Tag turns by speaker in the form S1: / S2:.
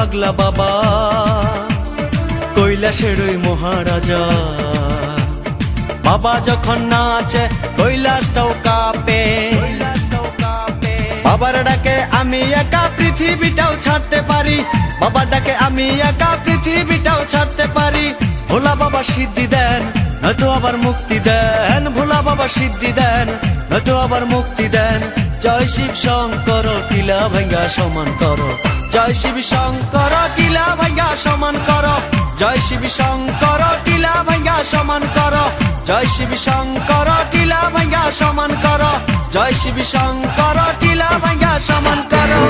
S1: পাগলা বাবা কৈলাসের ওই মহারাজা, বাবা যখন নাচে কৈলাসটাও কাঁপে। বাবার ডাকে আমি একা পৃথিবীটাও ছাড়তে পারি, বাবার ডাকে আমি একা পৃথিবীটাও ছাড়তে পারি। ভোলা বাবা সিদ্ধি দেন নয়তো আবার মুক্তি দেন, ভোলা বাবা সিদ্ধি দেন নয়তো আবার মুক্তি দেন। জয় শিব শঙ্কর টিলা ভাঙ্গা সমান করো, জয় শিব শঙ্কর টিলা ভাঙ্গা সমান করো, জয় শিব শঙ্কর টিলা ভাঙ্গা সমান করো, জয় শিব শঙ্কর টিলা ভাঙ্গা সমান করো, জয় শিব শঙ্কর টিলা ভাঙ্গা সমান করো।